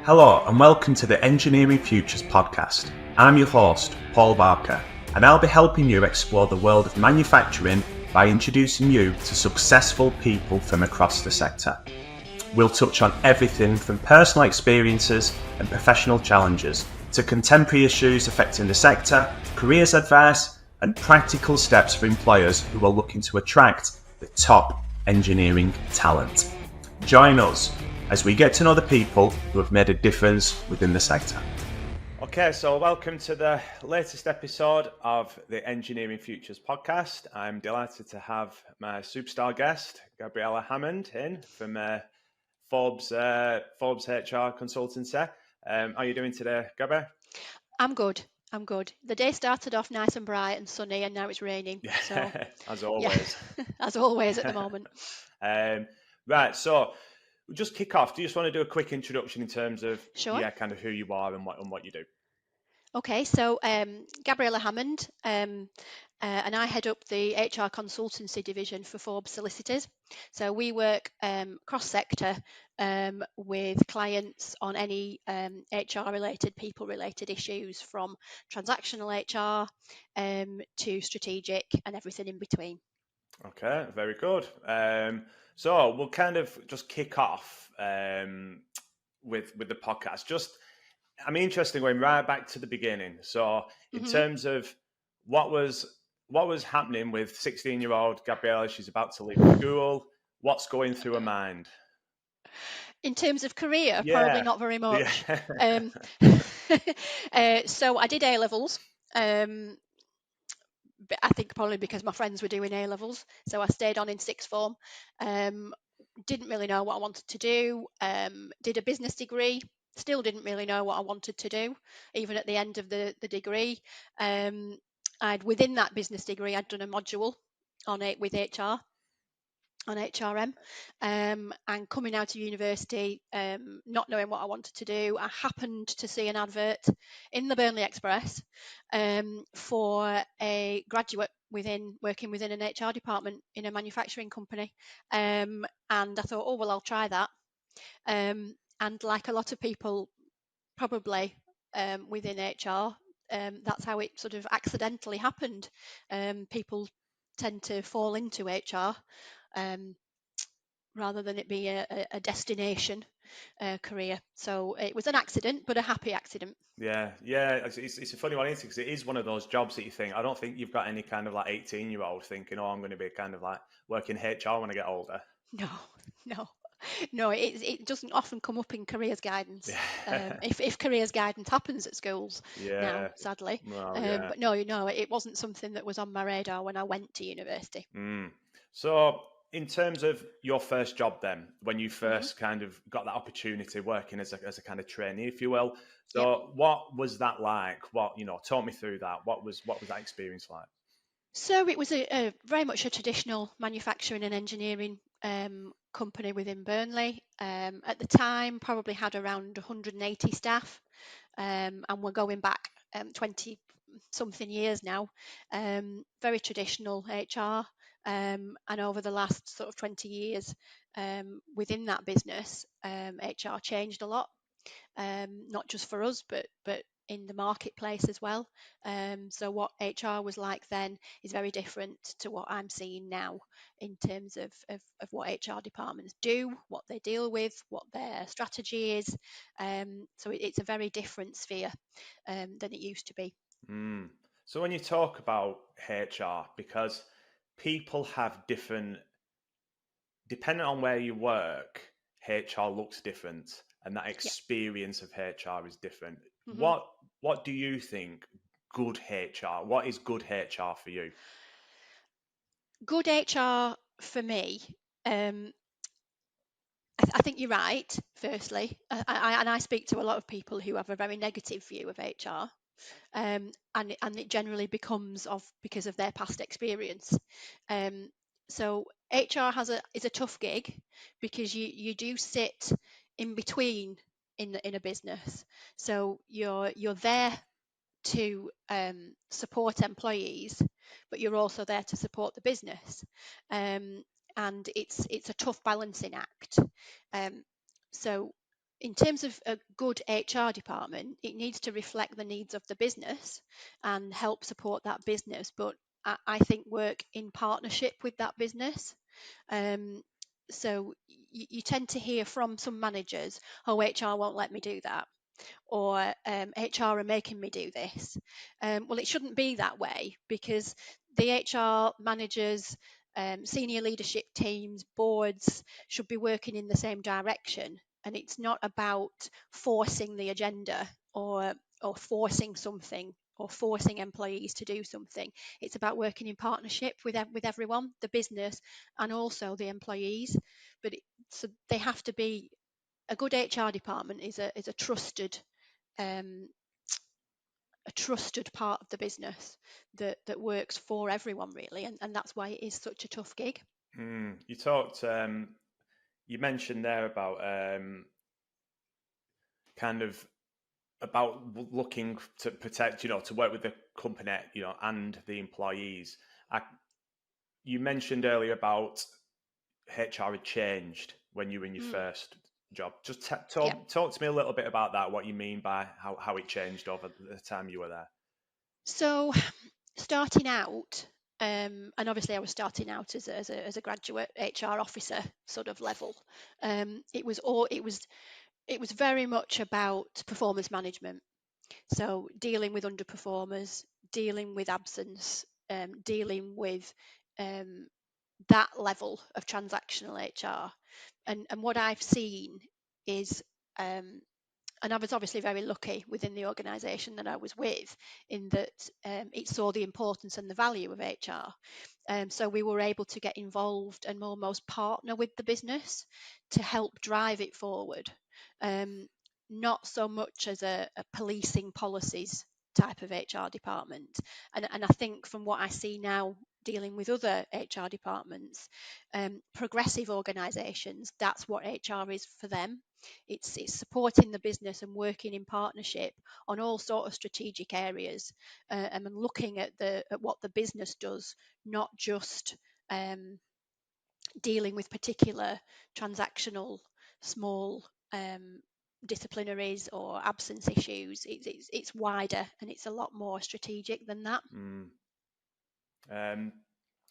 Hello and welcome to the Engineering Futures podcast. I'm your host, Paul Barker, and I'll be helping you explore the world of manufacturing by introducing you to successful people from across the sector. We'll touch on everything from personal experiences and professional challenges to contemporary issues affecting the sector, careers advice, and practical steps for employers who are looking to attract the top engineering talent. Join us as we get to know the people who have made a difference within the sector. Okay, so welcome to the latest episode of the Engineering Futures podcast. I'm delighted to have my superstar guest, Gabriela Hammond, in from Forbes HR Consultancy. How are you doing today, Gabby? I'm good. The day started off nice and bright and sunny, and now it's raining. So, as always. Yeah, as always at the moment. Right, so we'll just kick off. Do you just want to do a quick introduction in terms of kind of who you are and what you do? Okay, so Gabriela Hammond, and I head up the HR Consultancy division for Forbes Solicitors. So we work cross-sector with clients on any HR-related, people-related issues, from transactional HR to strategic and everything in between. Okay, very good. So we'll kind of just kick off with the podcast. I'm interested going right back to the beginning. So in terms of what was happening with 16-year-old Gabriela, she's about to leave school. What's going through her mind? In terms of career, probably not very much. Yeah. So I did A-levels. I think probably because my friends were doing A-levels. So I stayed on in sixth form. Didn't really know what I wanted to do. Did a business degree. Still didn't really know what I wanted to do, even at the end of the degree. Within that business degree, I'd done a module on it with HR, on HRM, and coming out of university, not knowing what I wanted to do, I happened to see an advert in the Burnley Express for a graduate working within an HR department in a manufacturing company, and I thought, oh well, I'll try that. And like a lot of people, probably within HR, that's how it sort of accidentally happened. People tend to fall into HR rather than it be a destination career. So it was an accident, but a happy accident. Yeah. It's a funny one, isn't it? Because it is one of those jobs that you think, I don't think you've got any kind of like 18-year-old thinking, oh, I'm going to be kind of like working HR when I get older. No, it doesn't often come up in careers guidance. If careers guidance happens at schools now, sadly. But no, it wasn't something that was on my radar when I went to university. So in terms of your first job then, when you first kind of got that opportunity working as a kind of trainee, if you will, so what was that like? Talk me through that. What was that experience like? So it was a very much a traditional manufacturing and engineering company within Burnley. At the time, probably had around 180 staff, and we're going back 20 something years now. Very traditional HR, and over the last sort of 20 years within that business, HR changed a lot, not just for us, but in the marketplace as well. So what HR was like then is very different to what I'm seeing now in terms of what HR departments do, what they deal with, what their strategy is. So it's a very different sphere than it used to be. So when you talk about HR, because people have different, depending on where you work, HR looks different, and that experience of HR is different. What do you think good HR? What is good HR for you? Good HR for me, I think you're right. Firstly, I speak to a lot of people who have a very negative view of HR, and it generally becomes because of their past experience. So HR is a tough gig because you do sit in between in a business. So you're there to support employees, but you're also there to support the business, and it's a tough balancing act. So in terms of a good HR department, it needs to reflect the needs of the business and help support that business, but I think work in partnership with that business. Um, so you tend to hear from some managers, oh, HR won't let me do that, or HR are making me do this. Well, it shouldn't be that way, because the HR managers, senior leadership teams, boards should be working in the same direction. And it's not about forcing the agenda, or forcing something, or forcing employees to do something. It's about working in partnership with everyone, the business and also the employees. So they have to be, a good HR department is a trusted, um, a trusted part of the business that works for everyone, really, and that's why it is such a tough gig. You talked, you mentioned there about kind of about looking to protect, to work with the company, and the employees. You mentioned earlier about HR had changed when you were in your Mm, first job. Just yeah. talk to me a little bit about that. What you mean by how it changed over the time you were there. So starting out, and obviously I was starting out as a graduate HR officer sort of level. It was very much about performance management. So dealing with underperformers, dealing with absence, dealing with um, that level of transactional HR. And what I've seen is, um, and I was obviously very lucky within the organisation that I was with, in that it saw the importance and the value of HR. So we were able to get involved and almost partner with the business to help drive it forward. Um, Not so much as a policing policies type of HR department. And I think from what I see now dealing with other HR departments, progressive organisations, that's what HR is for them. It's supporting the business and working in partnership on all sort of strategic areas, and looking at what the business does, not just dealing with particular transactional small disciplinaries or absence issues. It's wider, and it's a lot more strategic than that. Mm.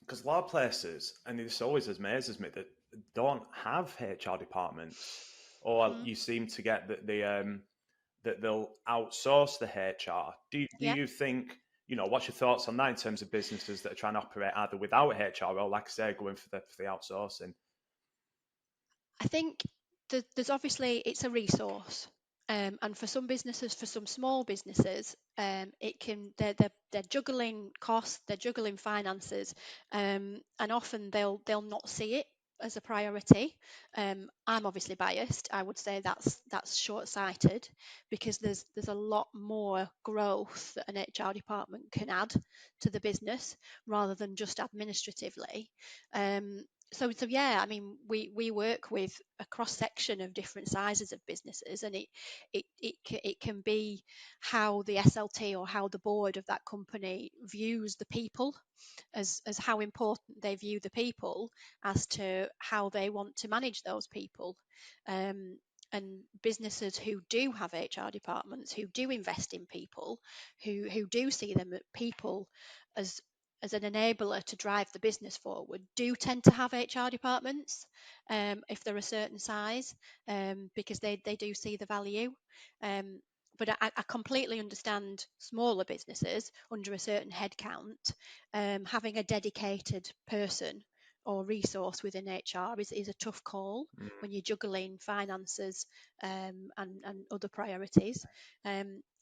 Because a lot of places, and this always amazes me, that don't have HR departments, or Mm, you seem to get that they'll outsource the HR. Do yeah. you think, what's your thoughts on that in terms of businesses that are trying to operate either without HR or, like I say, going for the outsourcing? I think there's obviously, it's a resource, and for some businesses, for some small businesses, it can they're juggling costs, they're juggling finances, and often they'll not see it as a priority. I'm obviously biased. I would say that's short-sighted, because there's a lot more growth that an HR department can add to the business rather than just administratively. So yeah, I mean, we work with a cross section of different sizes of businesses, and it can be how the SLT or how the board of that company views the people, as how important they view the people, as to how they want to manage those people. Um, and businesses who do have HR departments, who do invest in people, who do see them people as as an enabler to drive the business forward, do tend to have HR departments, if they're a certain size, because they do see the value. Um, but I completely understand smaller businesses under a certain headcount, having a dedicated person or resource within HR is a tough call when you're juggling finances, and other priorities.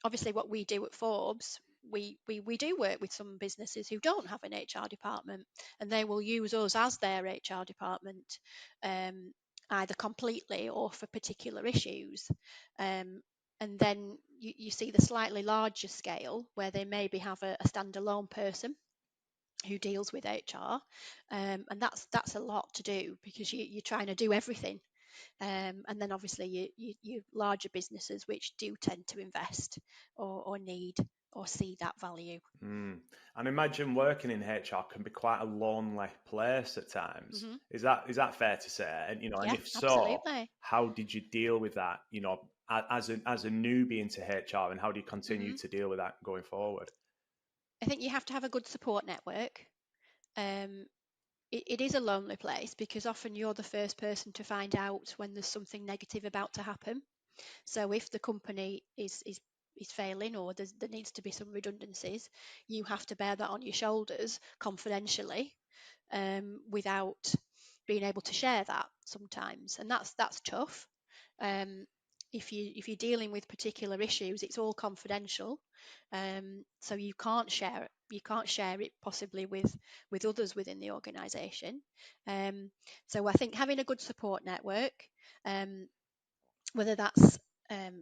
Obviously, what we do at Forbes, we do work with some businesses who don't have an HR department, and they will use us as their HR department, um, either completely or for particular issues. And then you see the slightly larger scale where they maybe have a standalone person who deals with HR, and that's a lot to do, because you're trying to do everything. And then obviously you larger businesses which do tend to invest or need or see that value. Mm. And imagine working in HR can be quite a lonely place at times. Hmm. Is that fair to say? And and Yeah, if so, absolutely. how did you deal with that? As a newbie into HR, and how do you continue Hmm. to deal with that going forward? I think you have to have a good support network. Um, it is a lonely place because often you're the first person to find out when there's something negative about to happen. So if the company is failing, or there needs to be some redundancies, you have to bear that on your shoulders confidentially, without being able to share that sometimes, and that's tough. Um, if you're dealing with particular issues, it's all confidential, so you can't share it. You can't share it possibly with others within the organisation. Um, so I think having a good support network, um, whether that's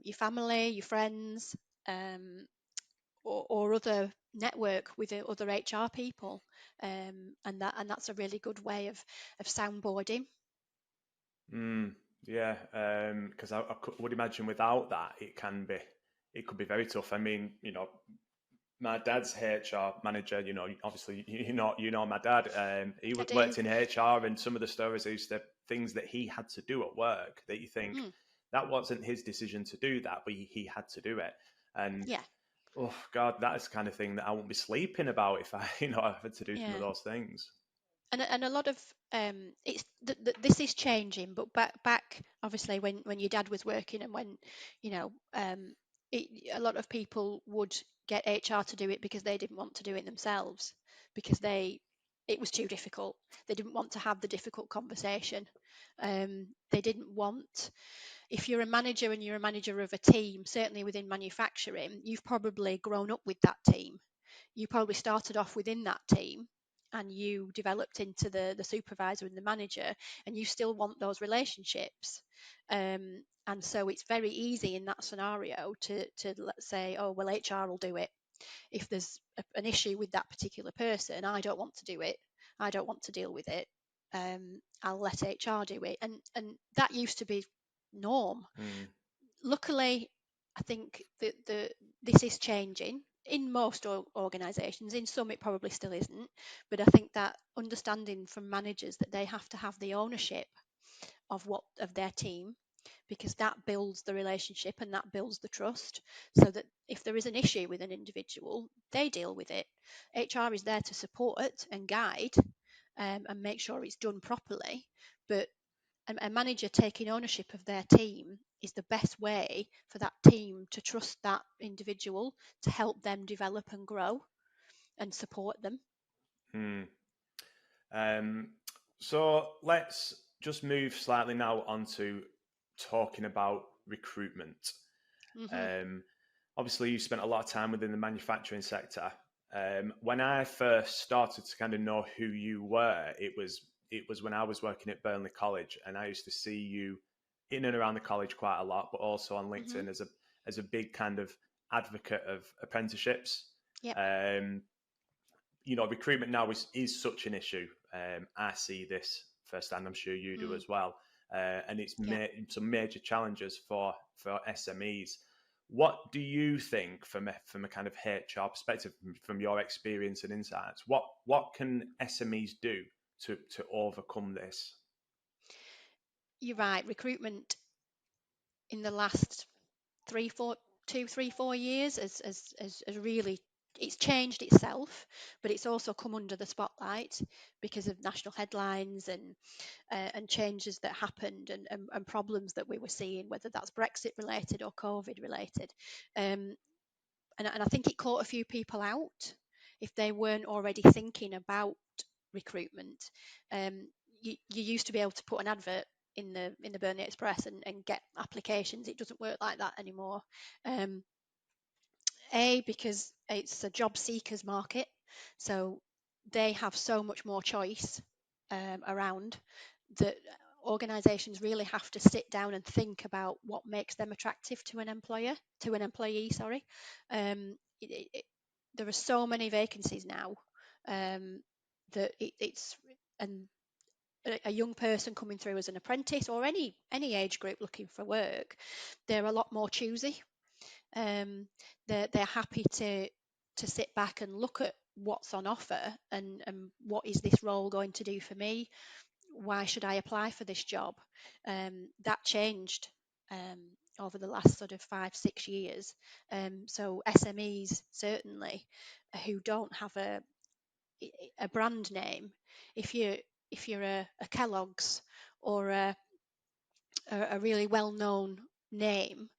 your family, your friends, um, or other network with other HR people, and that's a really good way of soundboarding. Mm, yeah, because would imagine without that, it could be very tough. I mean, my dad's HR manager. Obviously, you know my dad. He I do. worked in HR, and some of the stories, things that he had to do at work that you think Mm, that wasn't his decision to do that, but he had to do it. And yeah, oh God, that is the kind of thing that I won't be sleeping about if I, I had to do some of yeah. those things. And a lot of this is changing, but back obviously when your dad was working, and when you know a lot of people would get HR to do it because they didn't want to do it themselves, because it was too difficult. They didn't want to have the difficult conversation. They didn't want, if you're a manager and you're a manager of a team, certainly within manufacturing, you've probably grown up with that team. You probably started off within that team, and you developed into the supervisor and the manager, and you still want those relationships. And so it's very easy in that scenario to let's say, oh well, HR will do it. If there's an issue with that particular person, I don't want to do it. I don't want to deal with it. I'll let HR do it. And that used to be norm. Mm, Luckily, I think that this is changing in most organisations. In some, it probably still isn't, but I think that understanding from managers that they have to have the ownership of their team, because that builds the relationship and that builds the trust, so that if there is an issue with an individual, they deal with it. HR is there to support it and guide, and make sure it's done properly, but a manager taking ownership of their team is the best way for that team to trust that individual to help them develop and grow and support them. mm. Um, so let's just move slightly now onto talking about recruitment. Hmm. Um, Obviously, you spent a lot of time within the manufacturing sector. When I first started to kind of know who you were, it was when I was working at Burnley College, and I used to see you in and around the college quite a lot, but also on Hmm. LinkedIn as a big kind of advocate of apprenticeships. Yep. Um, recruitment now is such an issue. I see this firsthand. I'm sure you do Mm. as well, and it's Yep. some major challenges for SMEs. What do you think, from a kind of HR perspective, from your experience and insights? What can SMEs do to overcome this? You're right. Recruitment in the last 3 4 years has really, it's changed itself, but it's also come under the spotlight because of national headlines and changes that happened, and problems that we were seeing, whether that's Brexit related or COVID related. Um, and I think it caught a few people out if they weren't already thinking about recruitment. You used to be able to put an advert in the Burnley Express and get applications. It doesn't work like that anymore. Um, because it's a job seekers market, so they have so much more choice around, that organisations really have to sit down and think about what makes them attractive to an employee. Sorry, there are so many vacancies now, um, that it's and a young person coming through as an apprentice, or any age group looking for work, they're a lot more choosy. um, they're happy to sit back and look at what's on offer and what is this role going to do for me? Why should I apply for this job? That changed over the last sort of 5-6 years. So SMEs certainly who don't have a brand name, if you're a Kellogg's or a really well-known name,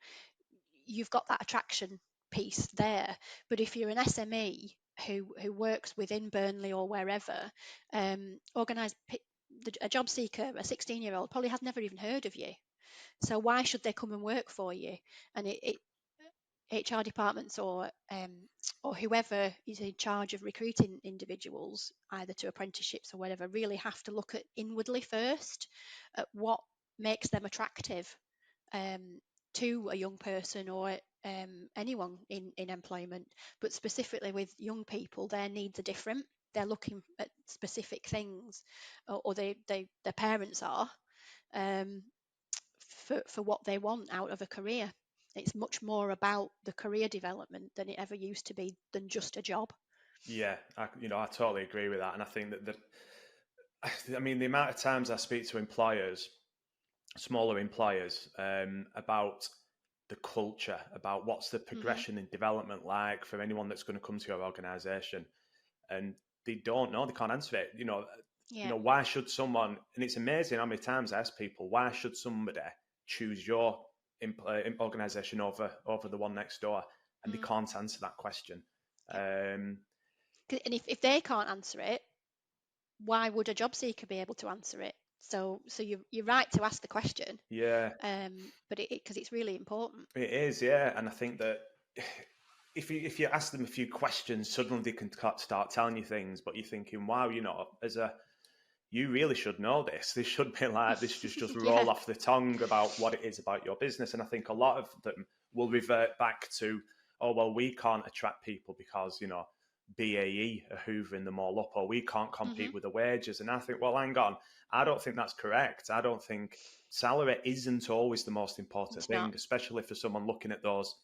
you've got that attraction piece there. But if you're an SME who works within Burnley or wherever, organised a job seeker, a 16-year-old, probably has never even heard of you. So why should they come and work for you? And HR departments or whoever is in charge of recruiting individuals, either to apprenticeships or whatever, really have to look at inwardly first at what makes them attractive to a young person or anyone in employment. But specifically with young people, their needs are different. They're looking at specific things, or their parents are, um, for what they want out of a career. It's much more about the career development than it ever used to be, than just a job. Yeah, I totally agree with that, and I think that I mean, the amount of times I speak to employers, smaller employers, about the culture, about what's the Hmm. progression and development like for anyone that's going to come to your organisation, and they don't know, they can't answer it. Yeah. Why should someone? And it's amazing how many times I ask people, why should somebody choose your organisation over the one next door, and they Mm. can't answer that question. Yeah. Um, And if they can't answer it, why would a job seeker be able to answer it? So you're right to ask the question, yeah, but because it's really important. it is. Yeah, and I think that if you ask them a few questions, suddenly they can start telling you things. But you're thinking, wow, you really should know this. This should be like this just Yeah. roll off the tongue about what it is about your business. And I think a lot of them will revert back to, oh well, we can't attract people because BAE are hoovering them all up, or we can't Hmm. compete with the wages. And I think, well, hang on, I don't think that's correct. I don't think salary isn't always the most important It's not. thing, especially for someone looking at those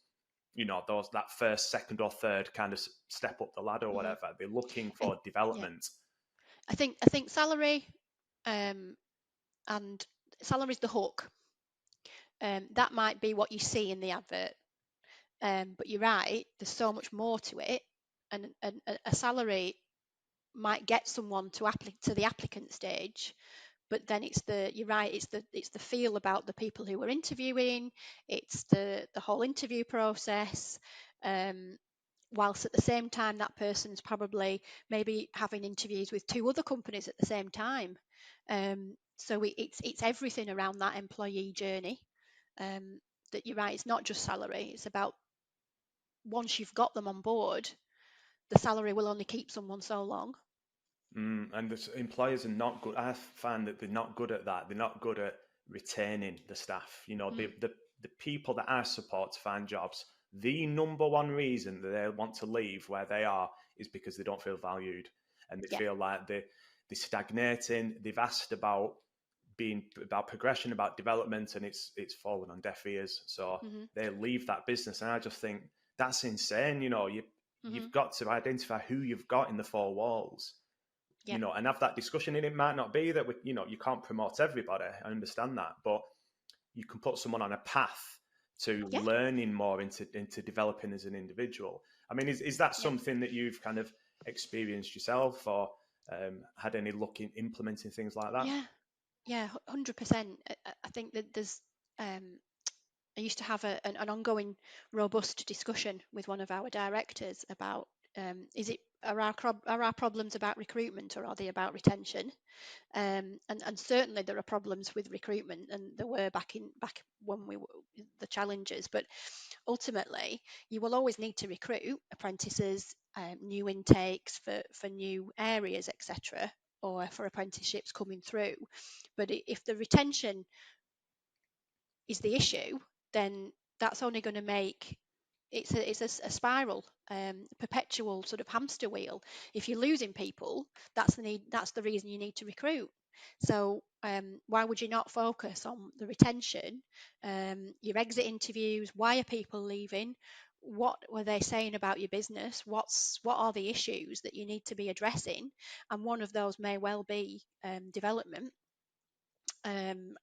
that first, second, or third kind of step up the ladder or Hmm. whatever. They're looking I, for yeah. development. I think salary, um, and salary's the hook. That might be what you see in the advert, but you're right. There's so much more to it, and a salary might get someone to the applicant stage, but then you're right, it's the feel about the people who are interviewing, it's the whole interview process, um, whilst at the same time that person's probably maybe having interviews with 2 other companies at the same time. So it's everything around that employee journey. um, that you're right, it's not just salary, it's about once you've got them on board, the salary will only keep someone so long. And the employers are not good. I find that they're not good at that. They're not good at retaining the staff. Mm, The people that I support to find jobs, the number one reason that they want to leave where they are is because they don't feel valued, and they yeah. feel like they're stagnating. They've asked about progression, about development, and it's fallen on deaf ears. So Hmm. they leave that business, and I just think that's insane. Hmm. You've got to identify who you've got in the four walls, Yeah. and have that discussion. And it might not be that you can't promote everybody. I understand that, but you can put someone on a path to Yeah. learning more into developing as an individual. I mean, is that Yeah. something that you've kind of experienced yourself, or had any luck in implementing things like that? Yeah. Yeah. 100%. I think that um, I used to have an ongoing, robust discussion with one of our directors about, are our problems about recruitment or are they about retention? And certainly there are problems with recruitment, and there were back when we were the challenges. But ultimately, you will always need to recruit apprentices, new intakes for new areas, etc., or for apprenticeships coming through. But if the retention is the issue, then that's only going to make it's a spiral, perpetual sort of hamster wheel. If you're losing people, that's the reason you need to recruit. So why would you not focus on the retention, your exit interviews? Why are people leaving? what were they saying about your business? What are the issues that you need to be addressing? And one of those may well be development, and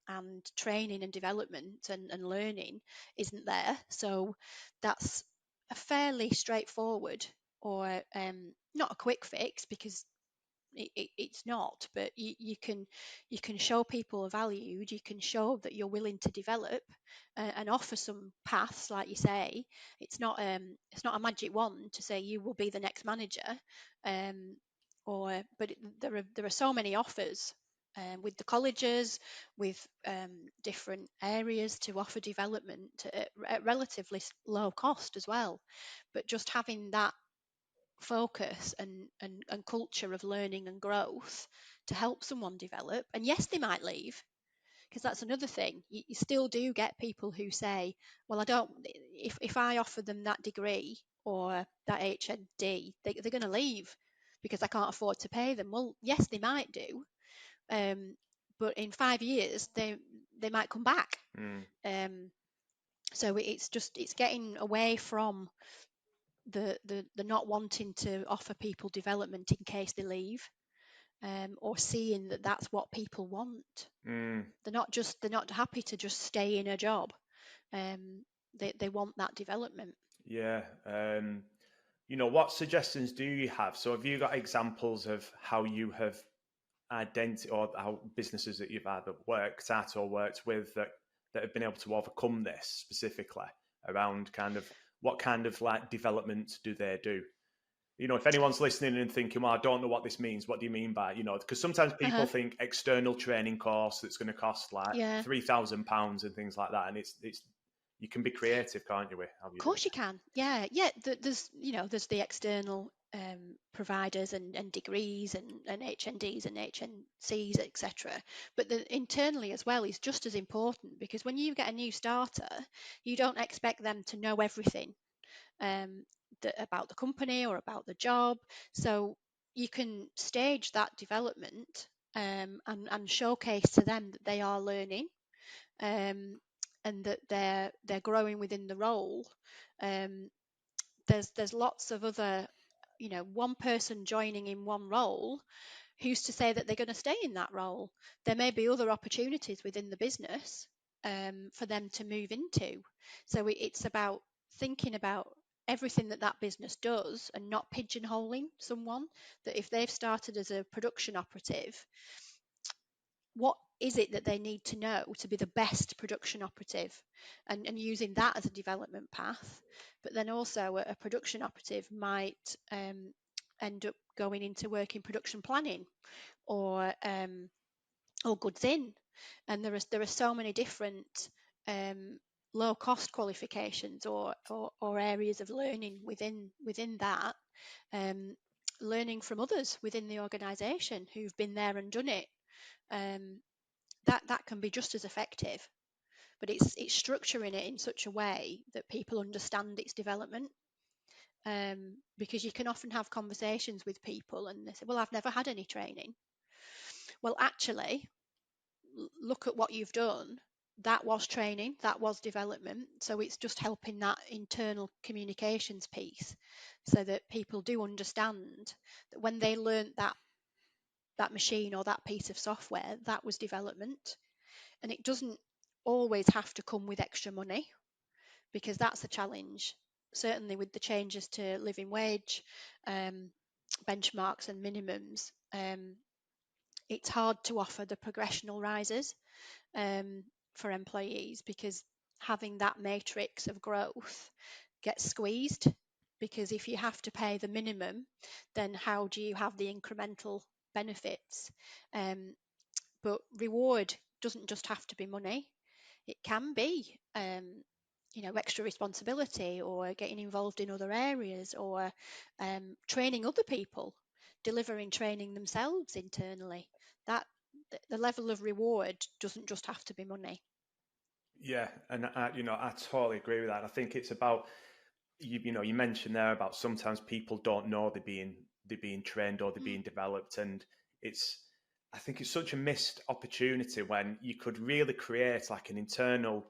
training and development and learning isn't there. So that's a fairly straightforward, or not a quick fix, because it's not, but you can show people are valued. You can show that you're willing to develop, and offer some paths, like you say. It's not a magic wand to say you will be the next manager, um, but there are so many offers, with the colleges, with different areas to offer development at relatively low cost as well. But just having that focus and culture of learning and growth to help someone develop. And yes, they might leave, because that's another thing. You still do get people who say, well, I don't, if I offer them that degree or that HND, they're going to leave because I can't afford to pay them. Well, yes, they might do. But in 5 years, they might come back. So it's getting away from the not wanting to offer people development in case they leave, or seeing that that's what people want. They're not happy to just stay in a job. They want that development. Yeah. What suggestions do you have? So have you got examples of how you have or how businesses that you've either worked at or worked with that have been able to overcome this specifically around what kind of like development do they do? If anyone's listening and thinking, well, I don't know what this means, what do you mean by, because sometimes people think external training course that's going to cost like £3,000 and things like that. And it's you can be creative, can't you? Of course you can. Yeah. There's the external providers and degrees and HNDs and HNCs, etc. But internally as well is just as important, because when you get a new starter, you don't expect them to know everything about the company or about the job. So you can stage that development, and showcase to them that they are learning, and that they're growing within the role. There's lots of other, one person joining in one role, who's to say that they're going to stay in that role? There may be other opportunities within the business, for them to move into. So it's about thinking about everything that business does, and not pigeonholing someone. That if they've started as a production operative, what is it that they need to know to be the best production operative, and using that as a development path. But then also a production operative might end up going into work in production planning, or goods in. And there are so many different low cost qualifications, or areas of learning within that, learning from others within the organisation who've been there and done it. That can be just as effective, but it's structuring it in such a way that people understand its development. Because you can often have conversations with people and they say, well, I've never had any training. Well, actually, look at what you've done. That was training, that was development. So it's just helping that internal communications piece, so that people do understand that when they learnt that machine or that piece of software, that was development. And it doesn't always have to come with extra money, because that's a challenge. Certainly with the changes to living wage, benchmarks and minimums, it's hard to offer the progressional rises, for employees, because having that matrix of growth gets squeezed. Because if you have to pay the minimum, then how do you have the incremental benefits? But reward doesn't just have to be money. It can be, extra responsibility, or getting involved in other areas, or training other people, delivering training themselves internally. That the level of reward doesn't just have to be money. Yeah, and I totally agree with that. I think it's about you mentioned there about sometimes people don't know they're being trained or they're being developed, and I think it's such a missed opportunity when you could really create like an internal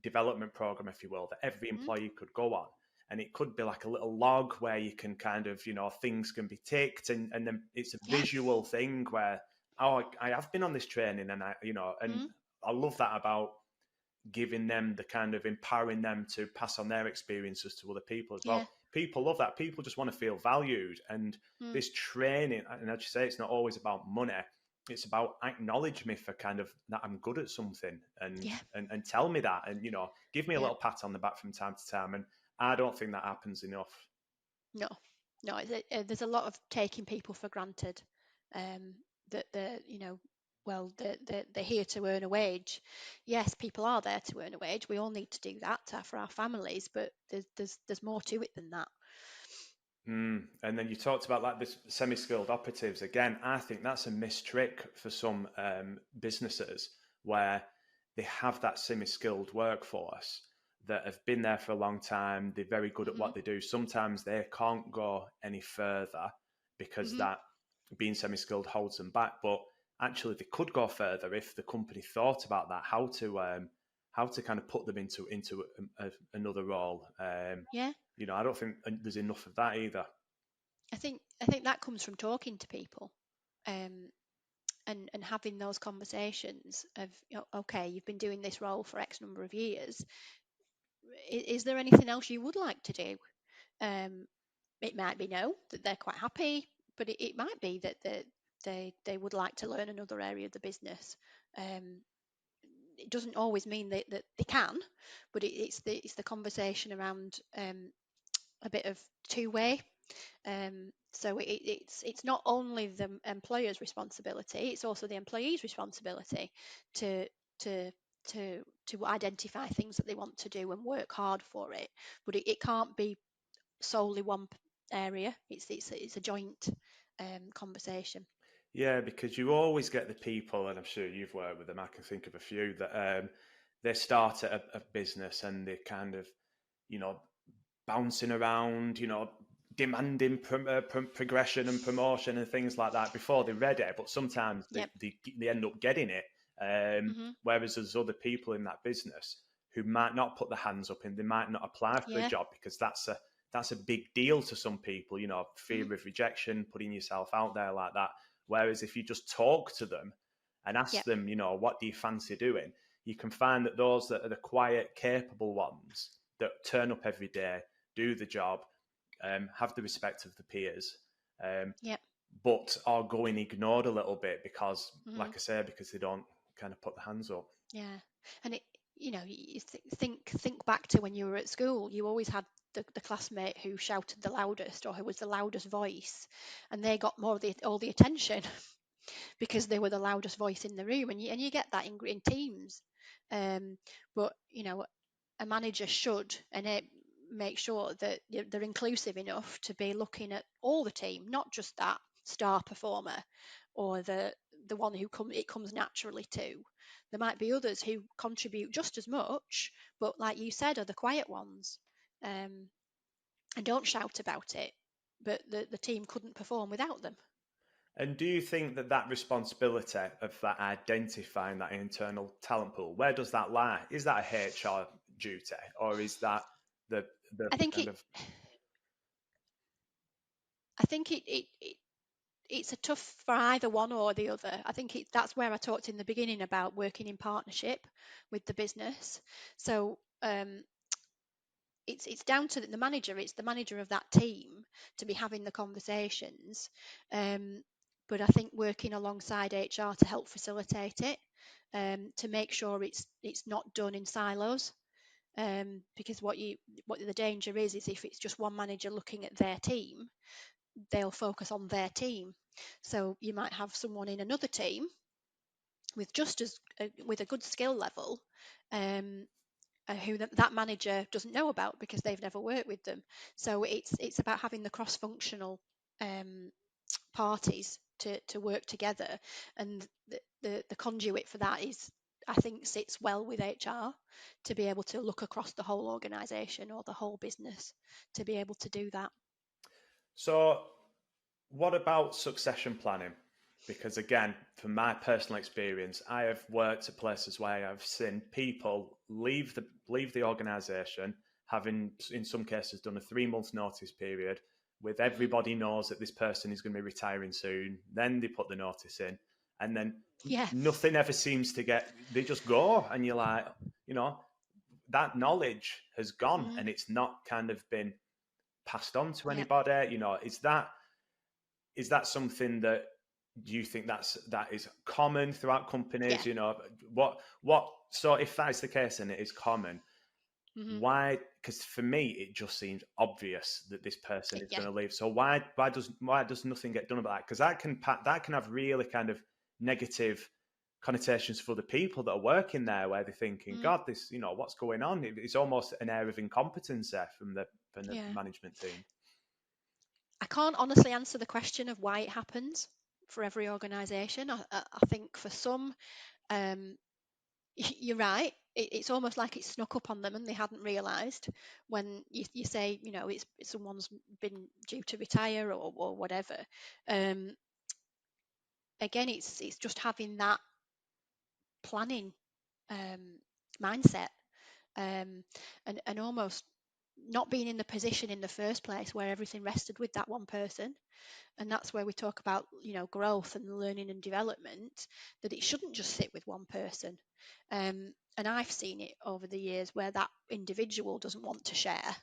development program, if you will, that every employee could go on. and it could be like a little log where you can kind of, things can be ticked, and then it's a Yeah. visual thing where, oh, I have been on this training, and and Mm. I love that about giving them the kind of empowering them to pass on their experiences to other people as Yeah. well. People love that. People just want to feel valued. And Mm. this training, and as you say, it's not always about money. It's about acknowledge me for kind of that I'm good at something, and Yeah. and tell me that, and give me a Yeah. little pat on the back from time to time. And I don't think that happens enough. No, no, there's a lot of taking people for granted, that they're, well, they're here to earn a wage. Yes, people are there to earn a wage. We all need to do that for our families, but there's more to it than that. And then you talked about like this semi-skilled operatives. Again, I think that's a missed trick for some businesses where they have that semi-skilled workforce that have been there for a long time. They're very good at Hmm. what they do. Sometimes they can't go any further because Hmm. that being semi-skilled holds them back. But actually, they could go further if the company thought about that, how to kind of put them into another role. Yeah, I don't think there's enough of that either. I think that comes from talking to people, um, and having those conversations of, okay, you've been doing this role for X number of years. Is there anything else you would like to do? Um, it might be no, that they're quite happy, but it might be that they would like to learn another area of the business. Um, it doesn't always mean that they can, but it's the conversation around, a bit of two-way. So it's not only the employer's responsibility; it's also the employee's responsibility to to to identify things that they want to do and work hard for it. But it can't be solely one area. It's a joint, conversation. Yeah, because you always get the people, and I'm sure you've worked with them. I can think of a few that they start at a business and they kind of, you know, bouncing around, demanding progression and promotion and things like that before they're ready. But sometimes Yep. they end up getting it. Hmm. Whereas there's other people in that business who might not put their hands up and they might not apply for the Yeah. job because that's a big deal to some people. Hmm. Fear of rejection, putting yourself out there like that. Whereas if you just talk to them and ask Yep. them, what do you fancy doing? You can find that those that are the quiet, capable ones that turn up every day, do the job, have the respect of the peers, Yep. but are going ignored a little bit because, Hmm. like I say, because they don't kind of put the hands up. Yeah. And you think back to when you were at school. You always had the classmate who shouted the loudest or who was the loudest voice, and they got all the attention because they were the loudest voice in the room. And you get that in teams. um, but a manager should make sure that they're inclusive enough to be looking at all the team, not just that star performer or the one it comes naturally to. There might be others who contribute just as much, but like you said, are the quiet ones, and don't shout about it. But the team couldn't perform without them. And do you think that responsibility of that identifying that internal talent pool, where does that lie? Is that a HR duty, or is that the the I think kind it. of I think it's a tough for either one or the other. I think that's where I talked in the beginning about working in partnership with the business. So, it's down to the manager. It's the manager of that team to be having the conversations. Um, but I think working alongside HR to help facilitate it, to make sure it's not done in silos. Because what the danger is if it's just one manager looking at their team, they'll focus on their team. So you might have someone in another team with with a good skill level, um, who that manager doesn't know about because they've never worked with them. So it's about having the cross-functional, um, parties to work together, and the conduit for that is, I think, sits well with HR to be able to look across the whole organisation or the whole business to be able to do that. so? What about succession planning? Because again, from my personal experience, I have worked at places where I've seen people leave the organisation, having in some cases done a 3 month notice period with everybody knows that this person is going to be retiring soon. Then they put the notice in, and then Yeah. nothing ever seems to get. They just go, and you're like, that knowledge has gone, and it's not kind of been passed on to Yeah. anybody. Is that something that do you think that is common throughout companies? Yeah. What so if that is the case and it is common, why? Because for me it just seems obvious that this person is Yeah. going to leave. So why does nothing get done about that? Because that can have really kind of negative connotations for the people that are working there, where they're thinking, God, this, what's going on? It's almost an air of incompetence there from the Yeah. management team. I can't honestly answer the question of why it happens for every organisation. I think for some, you're right. It's almost like it snuck up on them and they hadn't realised when you say, it's someone's been due to retire or whatever. Again, it's just having that planning mindset, and almost not being in the position in the first place where everything rested with that one person. And that's where we talk about growth and learning and development, that it shouldn't just sit with one person. And I've seen it over the years where that individual doesn't want to share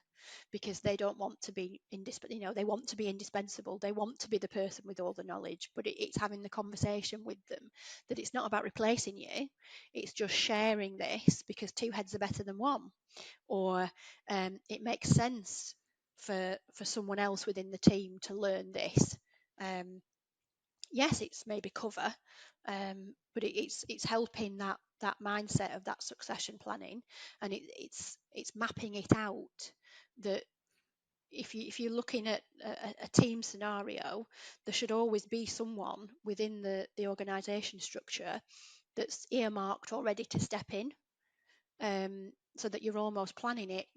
because they don't want to be they want to be indispensable, they want to be the person with all the knowledge. But it's having the conversation with them that it's not about replacing you, it's just sharing this because two heads are better than one. Or it makes sense for someone else within the team to learn this. Yes, it's maybe cover, but it's helping that mindset of that succession planning, and it's mapping it out that if you're looking at a team scenario, there should always be someone within the organisation structure that's earmarked or ready to step in, so that you're almost planning it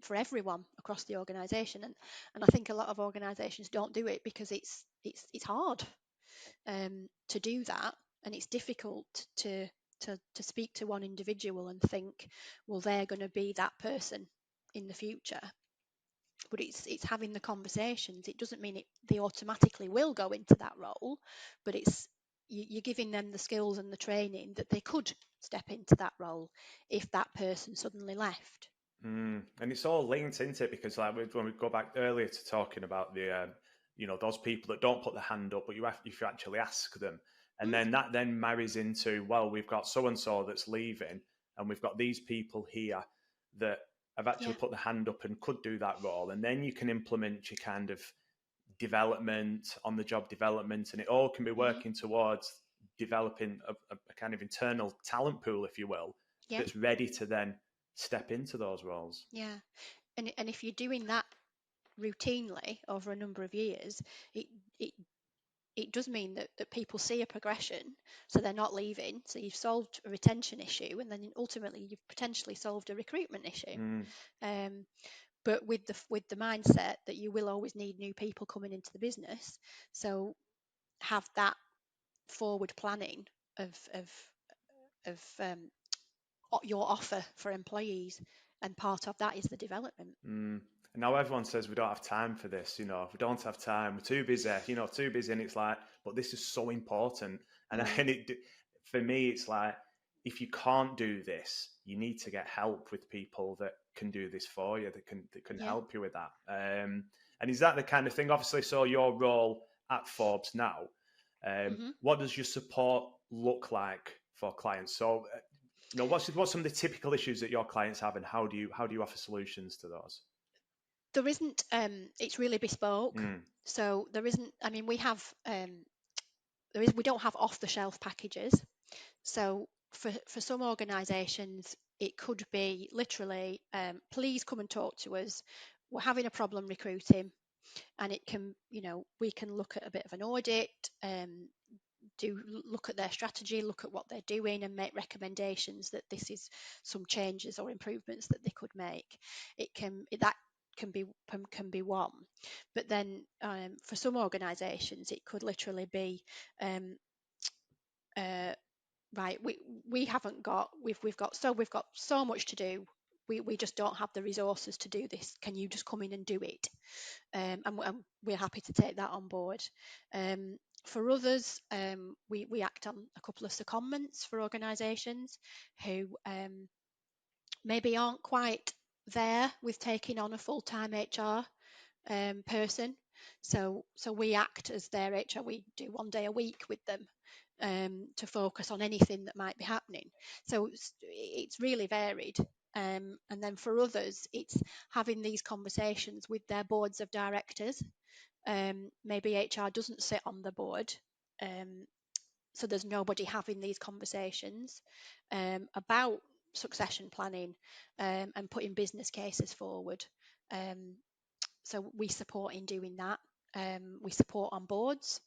for everyone across the organisation. And I think a lot of organisations don't do it because it's hard to do that, and it's difficult to speak to one individual and think, well, they're going to be that person in the future. But it's having the conversations. It doesn't mean they automatically will go into that role, but it's you're giving them the skills and the training that they could step into that role if that person suddenly left. And it's all linked into it, because like when we go back earlier to talking about the those people that don't put the hand up, but if you actually ask them, and then that then marries into, well, we've got so and so that's leaving, and we've got these people here that have actually put the hand up and could do that role, and then you can implement your kind of development, on the job development, and it all can be working towards developing a kind of internal talent pool, if you will, that's ready to then step into those roles. Yeah. And if you're doing that routinely over a number of years, it it does mean that people see a progression, so they're not leaving. So you've solved a retention issue, and then ultimately you've potentially solved a recruitment issue. But with the mindset that you will always need new people coming into the business, so have that forward planning of your offer for employees, and part of that is the development. And now everyone says we don't have time for this, we don't have time, we're too busy, too busy. And it's like, but this is so important. And, for me, it's like, if you can't do this, you need to get help with people that can do this for you, that can help you with that. And is that the kind of thing, obviously, so your role at Forbes now, what does your support look like for clients? So, what's some of the typical issues that your clients have, and how do you offer solutions to those? There isn't. It's really bespoke. So there isn't. I mean, we have. We don't have off the shelf packages. So for some organisations, it could be literally, please come and talk to us. We're having a problem recruiting, and it can, we can look at a bit of an audit, look at their strategy, look at what they're doing, and make recommendations that this is some changes or improvements that they could make. That can be one. But then for some organisations, it could literally be, right, we've got so much to do. we just don't have the resources to do this. Can you just come in and do it? And we're happy to take that on board. For others, we act on a couple of secondments for organisations who maybe aren't quite there with taking on a full-time HR person. So we act as their HR. We do 1 day a week with them to focus on anything that might be happening. So it's really varied. And then for others, it's having these conversations with their boards of directors. Maybe HR doesn't sit on the board, so there's nobody having these conversations about succession planning and putting business cases forward. So we support in doing that. We support on boards.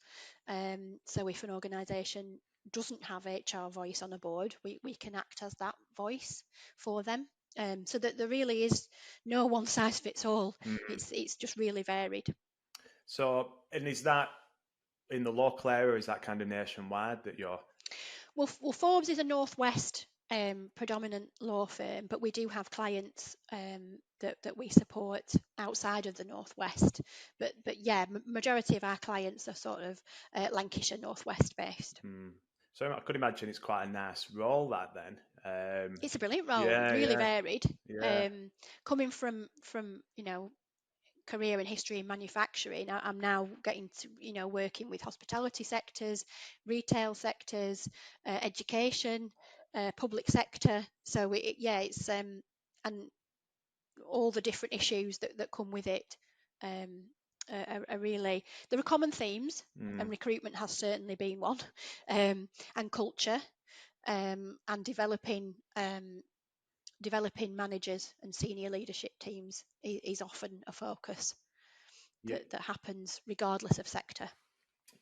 So if an organisation doesn't have HR voice on a board, we can act as that voice for them. So that there really is no one size fits all. It's just really varied. So, and is that in the local area, or is that kind of nationwide that you're? Well, Forbes is a Northwest predominant law firm, but we do have clients that we support outside of the Northwest. But yeah, majority of our clients are sort of Lancashire Northwest based. So I could imagine it's quite a nice role that then. It's a brilliant role, Yeah, really yeah, varied. yeah. Coming from career and history in manufacturing, I'm now getting to working with hospitality sectors, retail sectors, education, public sector. So it's and all the different issues that come with it are really, there are common themes, and recruitment has certainly been one, and culture, and developing managers and senior leadership teams is often a focus Yeah, that happens regardless of sector.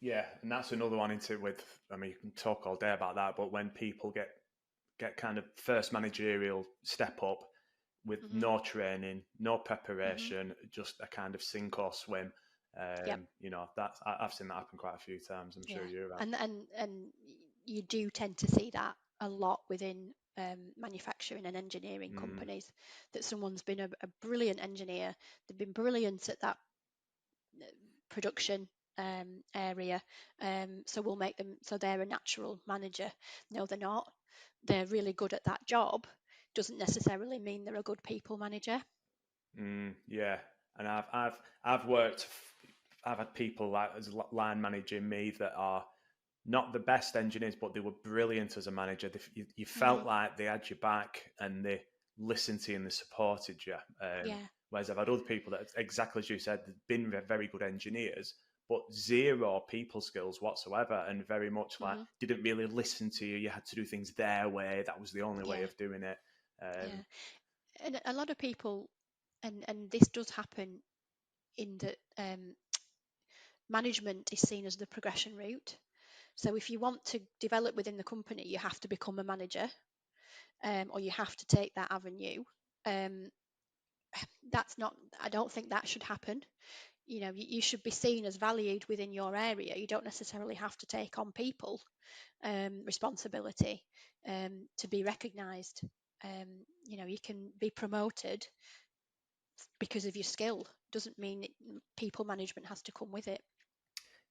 yeah, and that's another one into with. I mean, you can talk all day about that, but when people get kind of first managerial step up with Hmm. no training, no Hmm. preparation, just a kind of sink or swim. Yep. That's I've seen that happen quite a few times. I'm sure Yeah. you have. And you do tend to see that a lot within manufacturing and engineering companies, that someone's been a brilliant engineer, they've been brilliant at that production area, so we'll make them so they're a natural manager. No, they're not. They're really good at that job doesn't necessarily mean they're a good people manager. Yeah, and I've worked. I've had people like as line managing me that are not the best engineers, but they were brilliant as a manager. You felt Mm, like they had your back and they listened to you and they supported you. yeah. Whereas I've had other people that, exactly as you said, they've been very good engineers, but zero people skills whatsoever, and very much like Hmm. didn't really listen to you. You had to do things their way. That was the only way Yeah. of doing it. Yeah. And a lot of people, and this does happen in that management is seen as the progression route. So if you want to develop within the company, you have to become a manager, or you have to take that avenue. Um, that's not. I don't think that should happen. You should be seen as valued within your area. You don't necessarily have to take on people responsibility to be recognised. You can be promoted because of your skill. Doesn't mean people management has to come with it.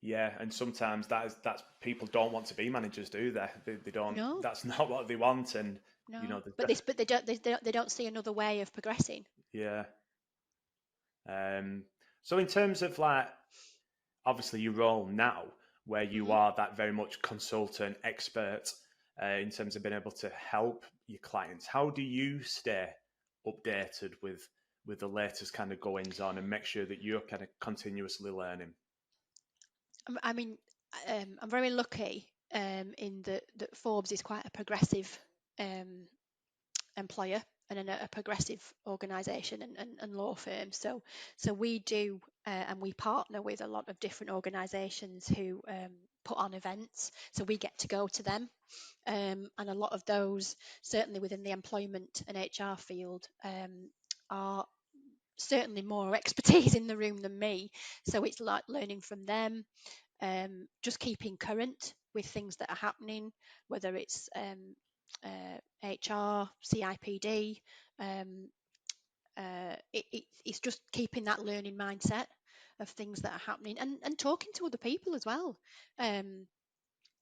Yeah, and sometimes that's people don't want to be managers, do they? They don't. No, That's not what they want, and no. there's But they don't see another way of progressing. yeah. So in terms of like obviously your role now, where you Hmm. are that very much consultant expert in terms of being able to help your clients, how do you stay updated with the latest kind of goings on and make sure that you're kind of continuously learning? I mean, I'm very lucky in that Forbes is quite a progressive um, employer and a progressive organisation and law firm. So we do and we partner with a lot of different organisations who put on events. So we get to go to them, and a lot of those, certainly within the employment and HR field, are certainly more expertise in the room than me. So it's like learning from them, just keeping current with things that are happening, whether it's HR, CIPD, it's just keeping that learning mindset of things that are happening, and talking to other people as well.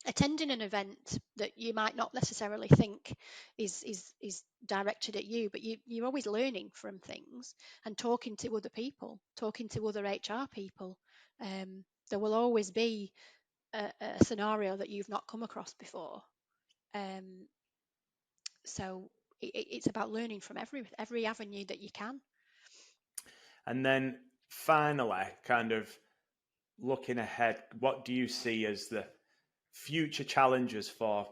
Attending an event that you might not necessarily think is directed at you, but you're always learning from things and talking to other people, talking to other HR people. There will always be a scenario that you've not come across before. So it's about learning from every avenue that you can. And then finally, kind of looking ahead, what do you see as the future challenges for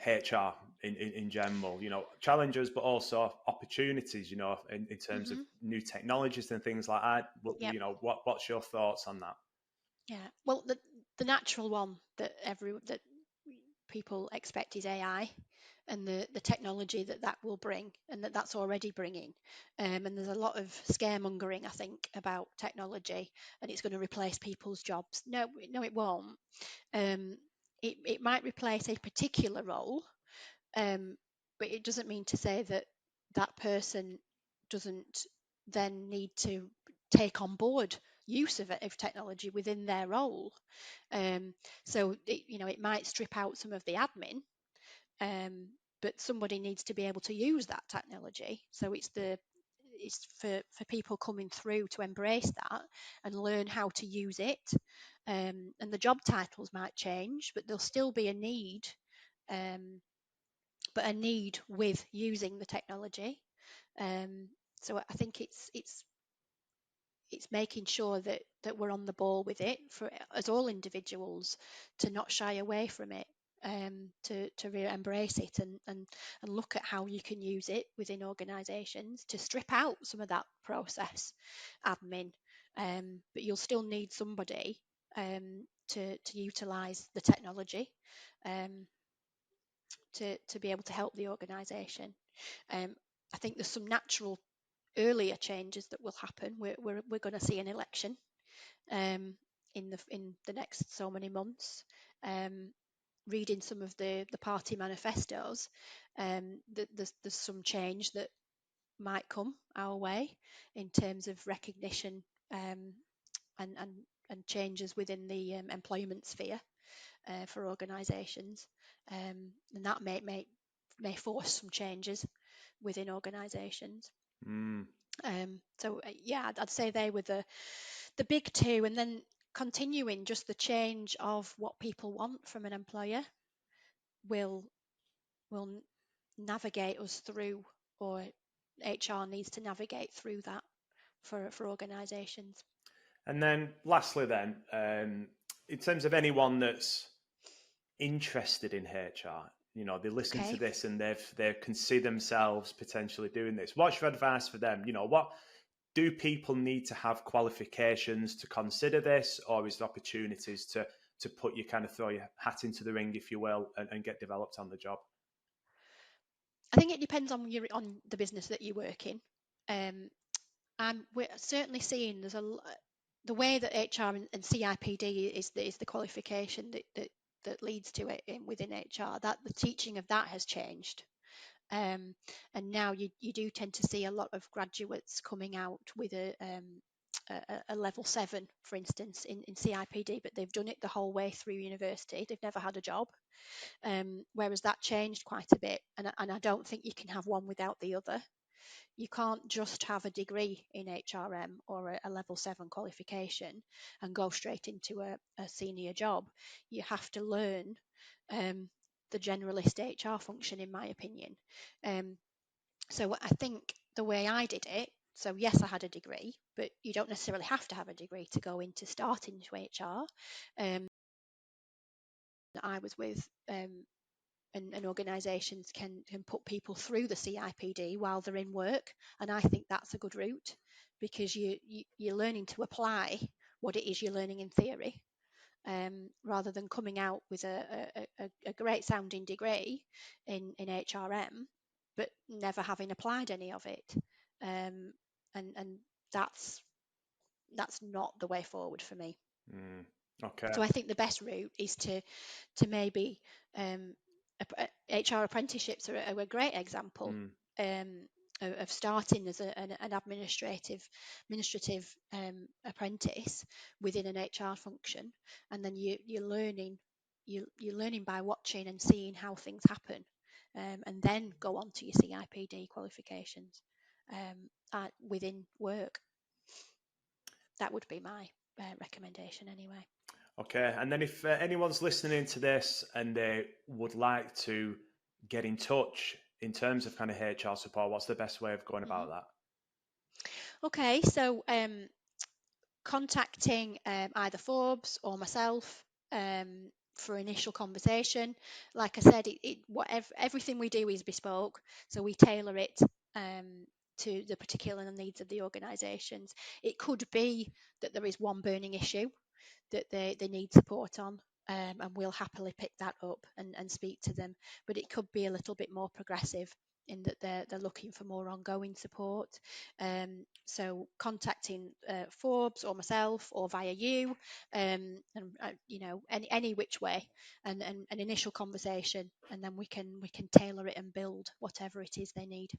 HR in general? Challenges, but also opportunities, in terms of Hmm. new technologies and things like that. Yeah, What's your thoughts on that? yeah. Well, the natural one that people expect is AI, and the technology that will bring, and that's already bringing. And there's a lot of scaremongering, I think, about technology, and it's going to replace people's jobs. No, no, it won't. Um, it might replace a particular role, um, but it doesn't mean to say that that person doesn't then need to take on board use of technology within their role. Um, so it might strip out some of the admin, but somebody needs to be able to use that technology. So it's for people coming through to embrace that and learn how to use it. And the job titles might change, but there'll still be a need, but a need with using the technology. Um, so I think it's making sure that we're on the ball with it for as all individuals, to not shy away from it, to really embrace it, and look at how you can use it within organisations to strip out some of that process admin. But you'll still need somebody to utilise the technology, um, to be able to help the organisation. I think there's some natural earlier changes that will happen. We're going to see an election, in the next so many months. Reading some of the party manifestos, there's some change that might come our way in terms of recognition, and and changes within the employment sphere, for organisations, and that may force some changes within organisations. Mm. So yeah, I'd say they were the big two, and then continuing just the change of what people want from an employer will will navigate us through, or HR needs to navigate through that for organisations. And then lastly, then, in terms of anyone that's interested in HR, they listen to Okay. this and they can see themselves potentially doing this. What's your advice for them? What do people need to have qualifications to consider this, or is there opportunities to put you kind of throw your hat into the ring, if you will, and get developed on the job? I think it depends on the business that you work in. We're certainly seeing the way that HR and CIPD is the qualification that leads to it within HR. That the teaching of that has changed, and now you do tend to see a lot of graduates coming out with a level 7, for instance, in CIPD, but they've done it the whole way through university. They've never had a job, whereas that changed quite a bit, and I don't think you can have one without the other. You can't just have a degree in HRM or a level 7 qualification and go straight into a senior job. You have to learn, the generalist HR function, in my opinion. So I think the way I did it, so yes, I had a degree, but you don't necessarily have to have a degree to go into start into HR. I was with, and organisations can put people through the CIPD while they're in work, and I think that's a good route, because you're learning to apply what it is you're learning in theory, rather than coming out with a great sounding degree in HRM but never having applied any of it, and that's not the way forward for me. Mm. Okay. So I think the best route is to maybe, HR apprenticeships are a great example, Mm. um, of starting as an administrative apprentice within an HR function, and then you're learning by watching and seeing how things happen, and then go on to your CIPD qualifications within work. That would be my recommendation anyway. Okay, and then if anyone's listening to this and they would like to get in touch in terms of kind of HR support, what's the best way of going about that? Okay, so contacting either Forbes or myself for initial conversation. Like I said, everything we do is bespoke, so we tailor it to the particular needs of the organisations. It could be that there is one burning issue that they need support on, and we'll happily pick that up and speak to them. But it could be a little bit more progressive in that they're looking for more ongoing support. So contacting Forbes or myself or via you, and any which way, and an initial conversation, and then we can tailor it and build whatever it is they need.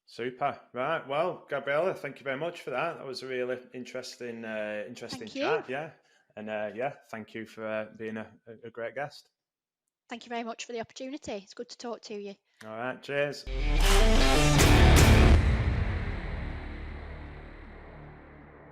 Super. Right. Well, Gabriela, thank you very much for that. That was a really interesting Thank chat. you. Yeah. And thank you for being a great guest. Thank you very much for the opportunity. It's good to talk to you. All right. Cheers.